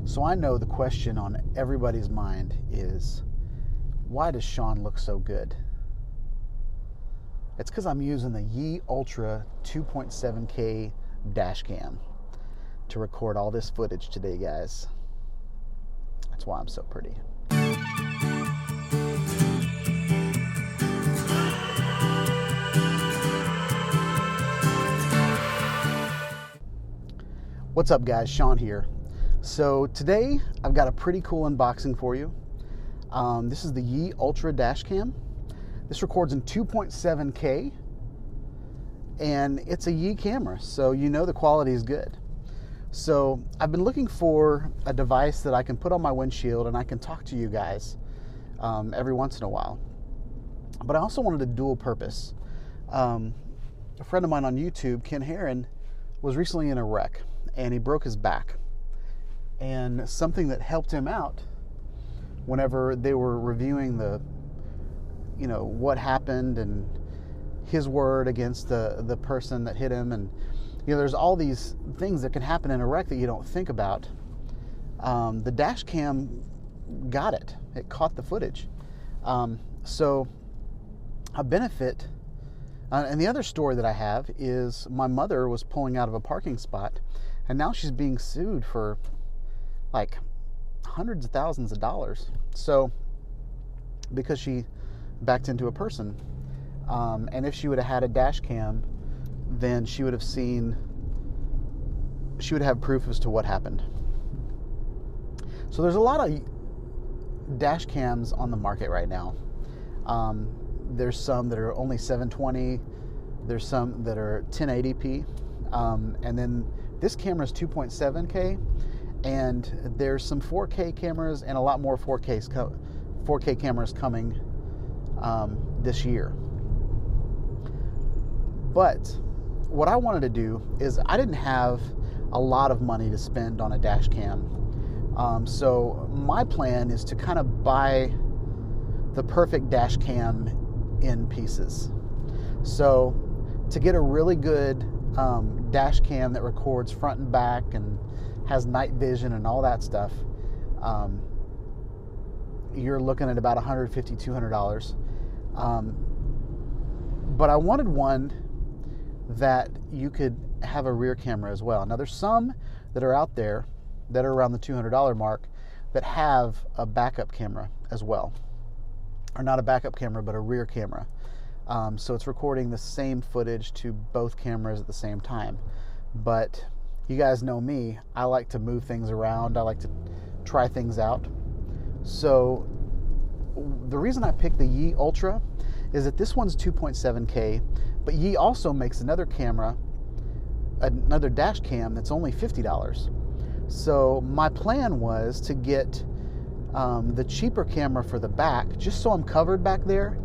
So I know the question on everybody's mind is, why does Shawn look so good? It's because I'm using the YI Ultra 2.7K Dashcam to record all this footage today, guys. That's why I'm so pretty. What's up, guys? Shawn here. So today I've got a pretty cool unboxing for you. This is the YI Ultra Dashcam. This records in 2.7K and it's a YI camera, so you know the quality is good. So I've been looking for a device that I can put on my windshield and I can talk to you guys every once in a while. But I also wanted a dual purpose. A friend of mine on YouTube, Ken Heron, was recently in a wreck and he broke his back. And something that helped him out whenever they were reviewing what happened and his word against the person that hit him, and there's all these things that can happen in a wreck that you don't think about. The dash cam got it. It caught the footage. So a benefit, and the other story that I have is my mother was pulling out of a parking spot and now she's being sued for like hundreds of thousands of dollars. So because she backed into a person, and if she would have had a dash cam, then she would have proof as to what happened. So there's a lot of dash cams on the market right now. There's some that are only 720. There's some that are 1080p. And then this camera is 2.7K. And there's some 4K cameras and a lot more 4K cameras coming this year. But what I wanted to do is, I didn't have a lot of money to spend on a dash cam. So my plan is to kind of buy the perfect dash cam in pieces. So to get a really good dash cam that records front and back and has night vision and all that stuff, you're looking at about $150, $200. But I wanted one that you could have a rear camera as well. Now there's some that are out there that are around the $200 mark that have a backup camera as well. Or not a backup camera, but a rear camera. So it's recording the same footage to both cameras at the same time. But you guys know me, I like to move things around. I like to try things out. So the reason I picked the YI Ultra is that this one's 2.7K, but YI also makes another camera, another dash cam that's only $50. So my plan was to get the cheaper camera for the back, just so I'm covered back there.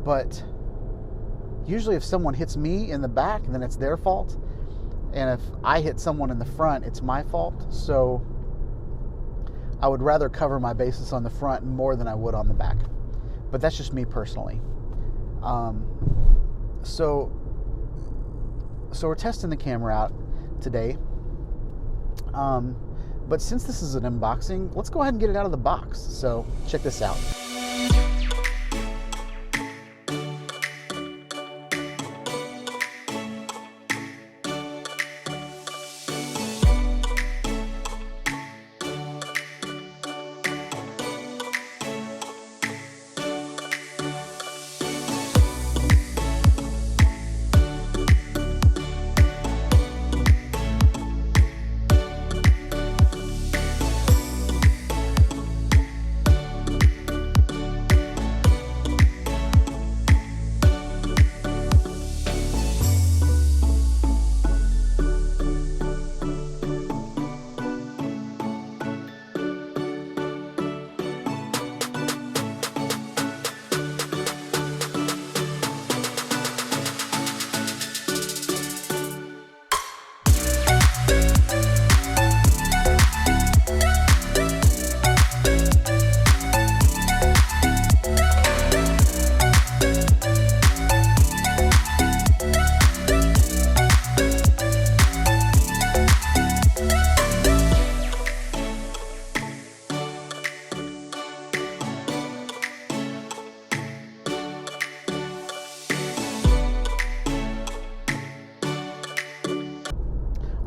But usually if someone hits me in the back, then it's their fault. And if I hit someone in the front, it's my fault. So I would rather cover my bases on the front more than I would on the back. But that's just me personally. So we're testing the camera out today. But since this is an unboxing, let's go ahead and get it out of the box. So check this out.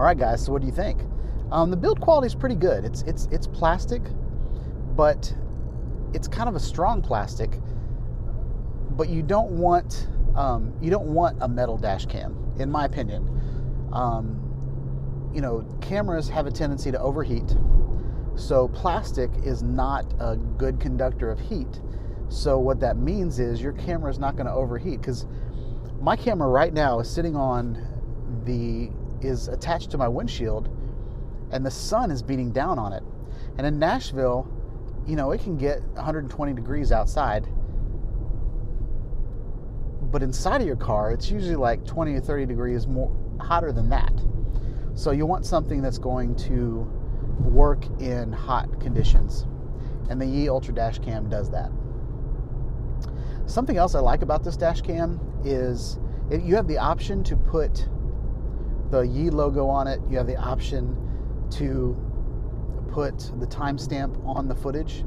All right, guys, so what do you think? The build quality is pretty good. It's plastic, but it's kind of a strong plastic. But you don't want a metal dash cam, in my opinion. You know, cameras have a tendency to overheat, so plastic is not a good conductor of heat. So what that means is your camera is not going to overheat, because my camera right now is sitting on is attached to my windshield, and the sun is beating down on it. And in Nashville, you know, it can get 120 degrees outside, but inside of your car, it's usually like 20 or 30 degrees more hotter than that. So you want something that's going to work in hot conditions, and the YI Ultra Dashcam does that. Something else I like about this dash cam is you have the option to put the YI logo on it. You have the option to put the timestamp on the footage.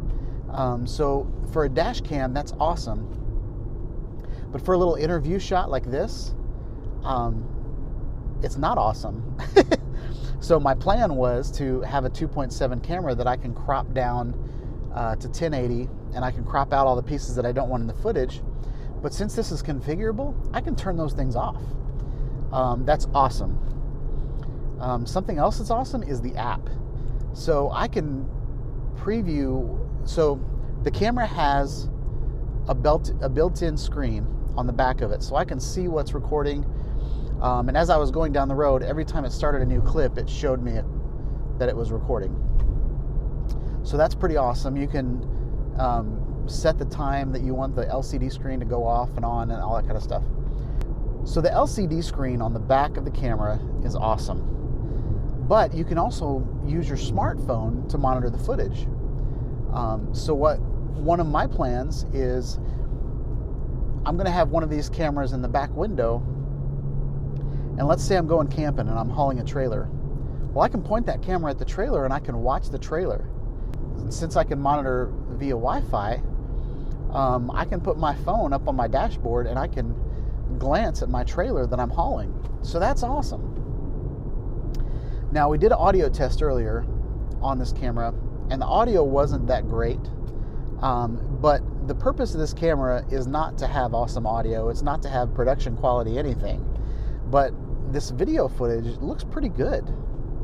So for a dash cam, that's awesome. But for a little interview shot like this, it's not awesome. So my plan was to have a 2.7 camera that I can crop down to 1080, and I can crop out all the pieces that I don't want in the footage. But since this is configurable, I can turn those things off. That's awesome. Something else that's awesome is the app. So I can preview. So the camera has a built-in screen on the back of it, so I can see what's recording. And as I was going down the road, every time it started a new clip, it showed me that it was recording. So that's pretty awesome. You can set the time that you want the LCD screen to go off and on and all that kind of stuff. So the LCD screen on the back of the camera is awesome. But you can also use your smartphone to monitor the footage. So one of my plans is I'm going to have one of these cameras in the back window, and let's say I'm going camping and I'm hauling a trailer. Well, I can point that camera at the trailer and I can watch the trailer. Since I can monitor via Wi-Fi, I can put my phone up on my dashboard and I can glance at my trailer that I'm hauling. So that's awesome. Now, we did an audio test earlier on this camera, and the audio wasn't that great. But the purpose of this camera is not to have awesome audio. It's not to have production quality anything. But this video footage looks pretty good.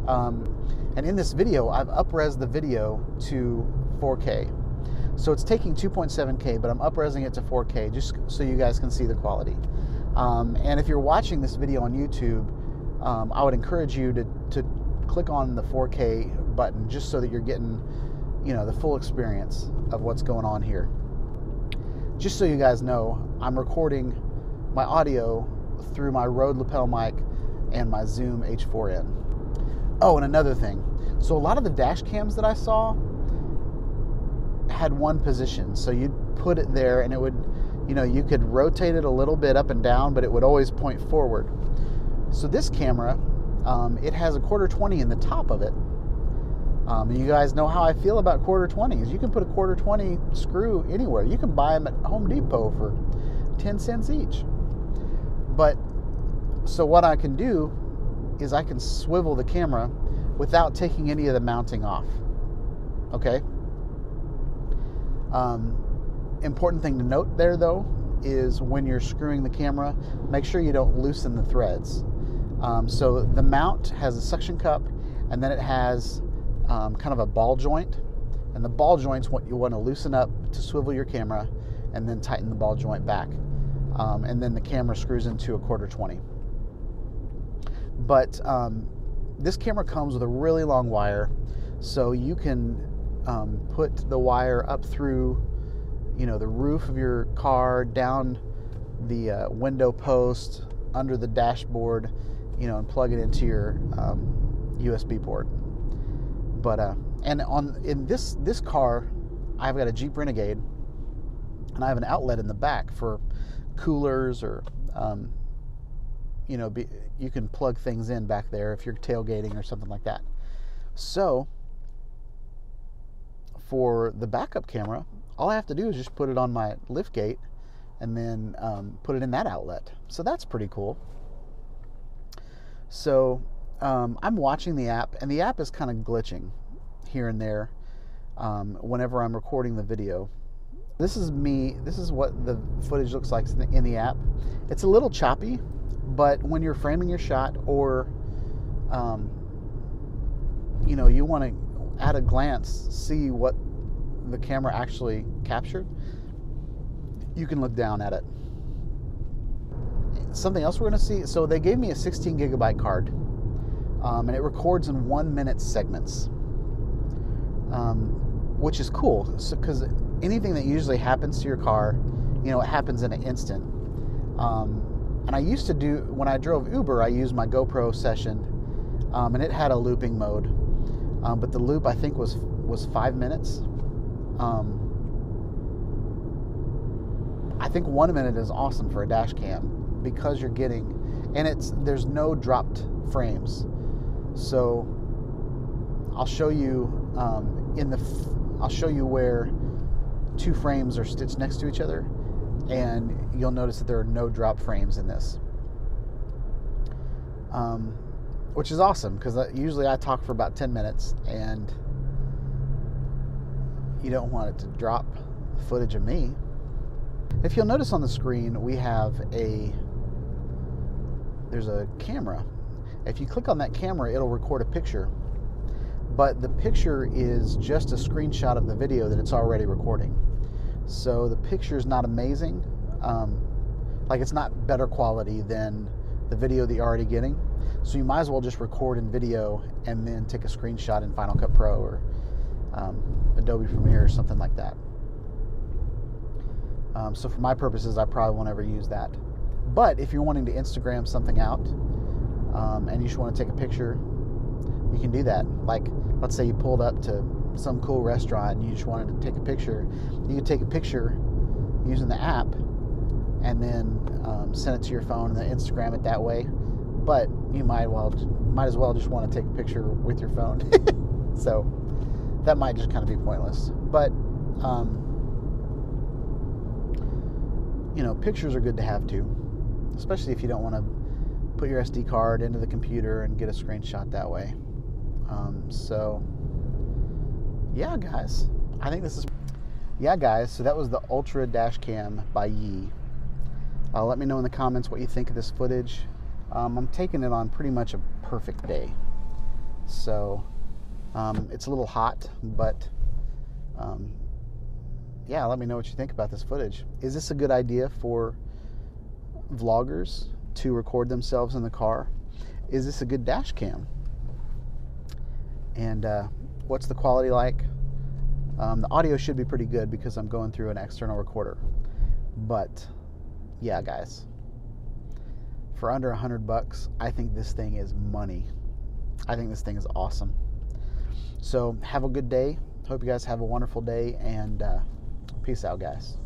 And in this video, I've up-res the video to 4K. So it's taking 2.7K, but I'm up-resing it to 4K just so you guys can see the quality. And if you're watching this video on YouTube, I would encourage you to click on the 4K button just so that you're getting, you know, the full experience of what's going on here. Just so you guys know, I'm recording my audio through my Rode lapel mic and my Zoom H4n. Oh, and another thing. So a lot of the dash cams that I saw had one position. So you'd put it there and it would, you know, you could rotate it a little bit up and down, but it would always point forward. So this camera, it has a 1/4-20 in the top of it. And you guys know how I feel about 1/4-20s. You can put a 1/4-20 screw anywhere. You can buy them at Home Depot for 10 cents each. But, so what I can do is I can swivel the camera without taking any of the mounting off. Okay? Important thing to note there, though, is when you're screwing the camera, make sure you don't loosen the threads. So the mount has a suction cup, and then it has kind of a ball joint, and the ball joint's what you want to loosen up to swivel your camera, and then tighten the ball joint back, and then the camera screws into a 1/4-20. But this camera comes with a really long wire, so you can put the wire up through, you know, the roof of your car, down the window post, under the dashboard, you know, and plug it into your USB port. But and in this car, I've got a Jeep Renegade, and I have an outlet in the back for coolers, or you know, you can plug things in back there if you're tailgating or something like that. So for the backup camera, all I have to do is just put it on my lift gate and then put it in that outlet. So that's pretty cool. So I'm watching the app, and the app is kind of glitching here and there whenever I'm recording the video. This is me. This is what the footage looks like in the app. It's a little choppy, but when you're framing your shot, or you know, you want to at a glance see what the camera actually captured, you can look down at it. Something else we're going to see. So they gave me a 16 gigabyte card, and it records in 1 minute segments, which is cool. Because anything that usually happens to your car, you know, it happens in an instant. And I used to do, when I drove Uber, I used my GoPro session, and it had a looping mode, but the loop I think was 5 minutes. I think 1 minute is awesome for a dash cam, because you're getting, and there's no dropped frames. So I'll show you I'll show you where 2 frames are stitched next to each other, and you'll notice that there are no drop frames in this, which is awesome, because usually I talk for about 10 minutes, and you don't want it to drop footage of me. If you'll notice on the screen, we have there's a camera. If you click on that camera, it'll record a picture, but the picture is just a screenshot of the video that it's already recording. So the picture is not amazing. Like, it's not better quality than the video that you're already getting. So you might as well just record in video and then take a screenshot in Final Cut Pro or Adobe Premiere or something like that. So for my purposes, I probably won't ever use that. But if you're wanting to Instagram something out, and you just want to take a picture, you can do that. Like, let's say you pulled up to some cool restaurant and you just wanted to take a picture. You could take a picture using the app and then send it to your phone and then Instagram it that way. But you might as well just want to take a picture with your phone. So that might just kind of be pointless. But you know, pictures are good to have too, especially if you don't want to put your SD card into the computer and get a screenshot that way. So yeah, guys, so that was the Ultra Dashcam by YI. Let me know in the comments what you think of this footage. I'm taking it on pretty much a perfect day, so it's a little hot, but yeah, let me know what you think about this footage. Is this a good idea for vloggers to record themselves in the car? Is this a good dash cam? And what's the quality like? The audio should be pretty good because I'm going through an external recorder. But yeah, guys, for under $100, I think this thing is money. I think this thing is awesome. So have a good day. Hope you guys have a wonderful day, and peace out, guys.